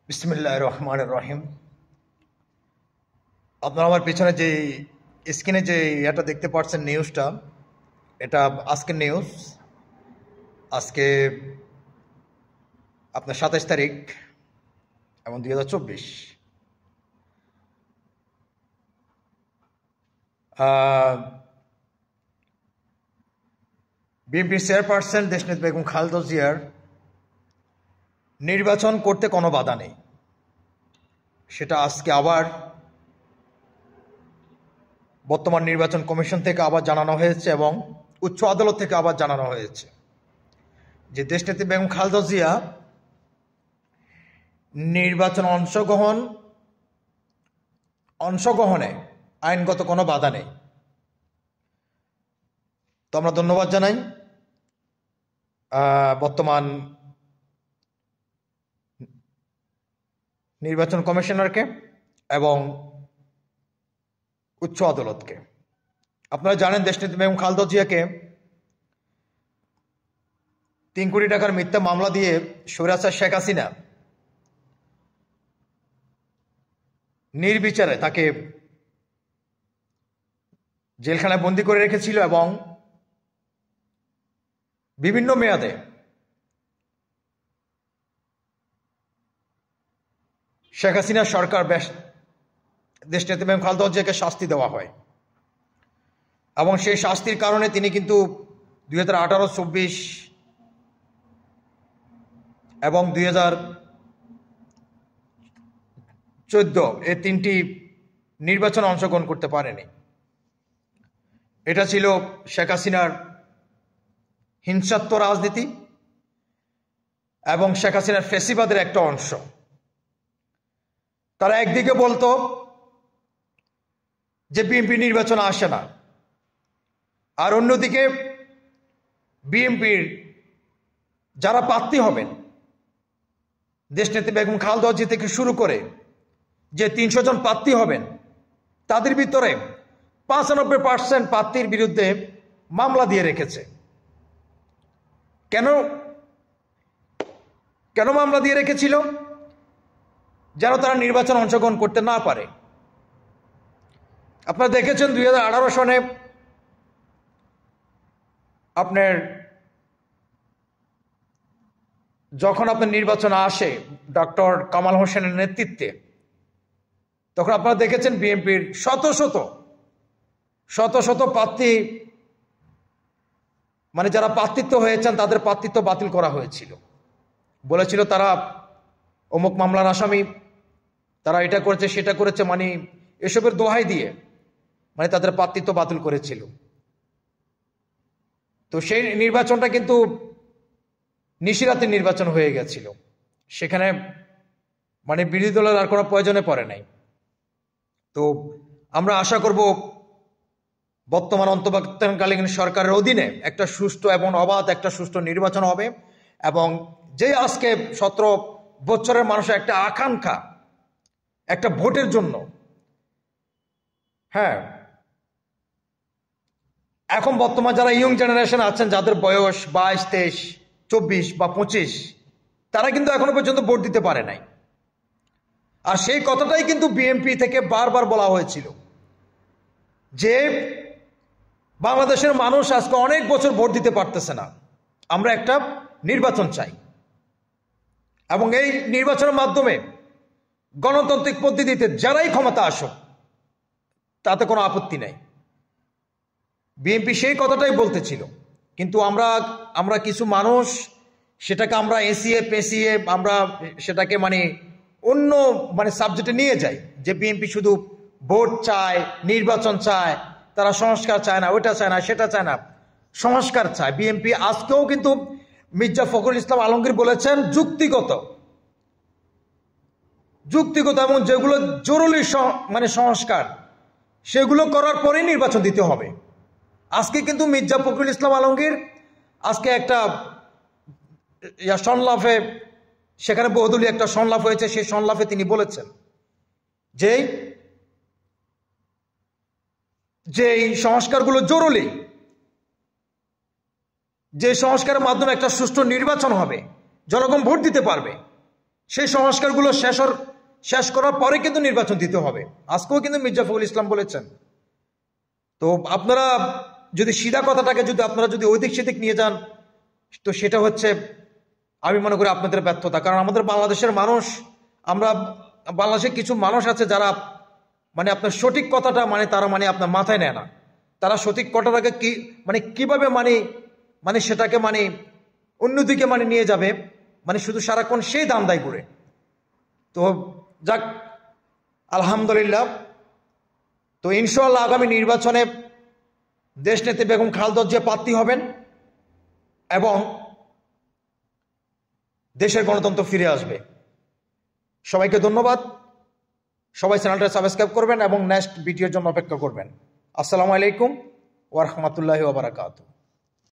বিসমিল্লাহির রহমানির রহিম। আপনারা আমার পিছনে যে স্ক্রিনে যে এটা দেখতে পাচ্ছেন নিউজটা, এটা আজকের নিউজ। আজকে আপনার 27 তারিখ এবং 2024। বিএনপির চেয়ারপারসন দেশনেত্রী বেগম খালেদা জিয়ার নির্বাচন করতে কোনো বাধা নেই, সেটা আজকে আবার বর্তমান নির্বাচন কমিশন থেকে আবার জানানো হয়েছে এবং উচ্চ আদালত থেকে আবার জানানো হয়েছে যে দেশনেত্রী বেগম খালেদা জিয়া নির্বাচন অংশগ্রহণে আইনগত কোনো বাধা নেই। তো আমরা ধন্যবাদ জানাই বর্তমান নির্বাচন কমিশনারকে এবং উচ্চ আদালতকে। আপনারা জানেন দেশনেত্রী বেগম খালেদা জিয়াকে 3 কোটি টাকার মিথ্যা মামলা দিয়ে স্বৈরাচার শেখ হাসিনা নির্বিচারে তাকে জেলখানায় বন্দী করে রেখেছিল এবং বিভিন্ন মেয়াদে শেখ হাসিনা সরকার দেশনেত্রী বেগম খালেদা জিয়াকে শাস্তি দেওয়া হয় এবং সেই শাস্তির কারণে তিনি কিন্তু 2018, 24 এবং 2014 এই 3টি নির্বাচনে অংশগ্রহণ করতে পারেনি। এটা ছিল শেখ হাসিনার হিংসাত্মক রাজনীতি এবং শেখ হাসিনার ফ্যাসিবাদের একটা অংশ। তারা একদিকে বলতো যে বিএনপি নির্বাচনে আসে না, আর অন্যদিকে বিএনপির যারা প্রার্থী হবেন দেশনেত্রী বেগম খালেদা জিয়া থেকে শুরু করে যে 300 জন প্রার্থী হবেন, তাদের ভিতরে 95% প্রার্থীর বিরুদ্ধে মামলা দিয়ে রেখেছে। কেন মামলা দিয়ে রেখেছিল? যেন তারা নির্বাচন অংশগ্রহণ করতে না পারে। আপনারা দেখেছেন 2018 সনে আপনার যখন আপনার নির্বাচন আসে ডক্টর কামাল হোসেনের নেতৃত্বে, তখন আপনারা দেখেছেন বিএনপির শত শত প্রার্থী, মানে যারা প্রার্থিত্ব হয়েছেন তাদের প্রার্থিত্ব বাতিল করা হয়েছিল। বলেছিল তারা অমুক মামলার আসামি, তারা এটা করেছে সেটা করেছে, মানে এসবের দোহাই দিয়ে মানে তাদের প্রার্থিত্ব বাতিল করেছিল। তো সেই নির্বাচনটা কিন্তু নিশিরাতের নির্বাচন হয়ে গেছিল, সেখানে মানে বিরোধী দলের আর কোনো প্রয়োজনে পড়ে নাই। তো আমরা আশা করব বর্তমান অন্তর্বর্তীকালীন সরকারের অধীনে একটা সুষ্ঠু এবং অবাধ একটা সুষ্ঠু নির্বাচন হবে এবং যে আজকে 17 বছরের মানুষের একটা আকাঙ্ক্ষা একটা ভোটের জন্য, হ্যাঁ, এখন বর্তমান যারা ইয়ং জেনারেশন আছেন, যাদের বয়স 22, 23, 24 বা 25, তারা কিন্তু এখনো পর্যন্ত ভোট দিতে পারে নাই। আর সেই কথাটাই কিন্তু বিএনপি থেকে বারবার বলা হয়েছিল যে বাংলাদেশের মানুষ আজকে অনেক বছর ভোট দিতে পারতেছে না, আমরা একটা নির্বাচন চাই এবং এই নির্বাচনের মাধ্যমে গণতান্ত্রিক পদ্ধতিতে যারাই ক্ষমতা আসুক তাতে কোনো আপত্তি নেই। বিএনপি সেই কথাটাই বলতেছিল, কিন্তু আমরা কিছু মানুষ সেটাকে আমরা এসিয়ে পেঁচিয়ে আমরা সেটাকে মানে অন্য মানে সাবজেক্টে নিয়ে যাই যে বিএনপি শুধু ভোট চায়, নির্বাচন চায়, তারা সংস্কার চায় না, ওটা চায় না, সেটা চায় না, সংস্কার চায়। বিএনপি আজকেও কিন্তু মির্জা ফখরুল ইসলাম আলমগীর বলেছেন যুক্তিগত এবং যেগুলো জরুরি মানে সংস্কার, সেগুলো করার পরেই নির্বাচন দিতে হবে। আজকে কিন্তু মির্জা ফখরুল ইসলাম আলমগীর আজকে একটা সংলাপে, সেখানে বহুদলীয় একটা সংলাপ হয়েছে, সেই সংলাপে তিনি বলেছেন যে এই সংস্কারগুলো জরুরি, যে সংস্কারের মাধ্যমে একটা সুষ্ঠু নির্বাচন হবে, জনগণ ভোট দিতে পারবে, সেই সংস্কারগুলো শেষ করার পরে কিন্তু নির্বাচন দিতে হবে। আজকেও কিন্তু মির্জা ফখরুল ইসলাম বলেছেন। তো আপনারা যদি সিধা কথাটাকে আপনারা যদি ওইদিক সেদিক নিয়ে যান, তো সেটা হচ্ছে আমি মনে করি আপনাদের ব্যর্থতা। কারণ আমাদের বাংলাদেশের মানুষ, আমরা বাংলাদেশে কিছু মানুষ আছে যারা মানে আপনার সঠিক কথাটা তারা আপনার মাথায় নেয় না। তারা সঠিক কথাটাকে কিভাবে সেটাকে অন্যদিকে নিয়ে যাবে, শুধু সারাক্ষণ সেই দান্দাই করে। তো যাক, আলহামদুলিল্লাহ। তো ইনশাআল্লাহ আগামী নির্বাচনে দেশনেত্রী বেগম খালেদা জিয়া প্রার্থী হবেন এবং দেশের গণতন্ত্র ফিরে আসবে। সবাইকে ধন্যবাদ। সবাই চ্যানেলটা সাবস্ক্রাইব করবেন এবং নেক্সট ভিডিওর জন্য অপেক্ষা করবেন। আসসালামু আলাইকুম ওয়া রাহমাতুল্লাহি ওয়া বারাকাতুহু।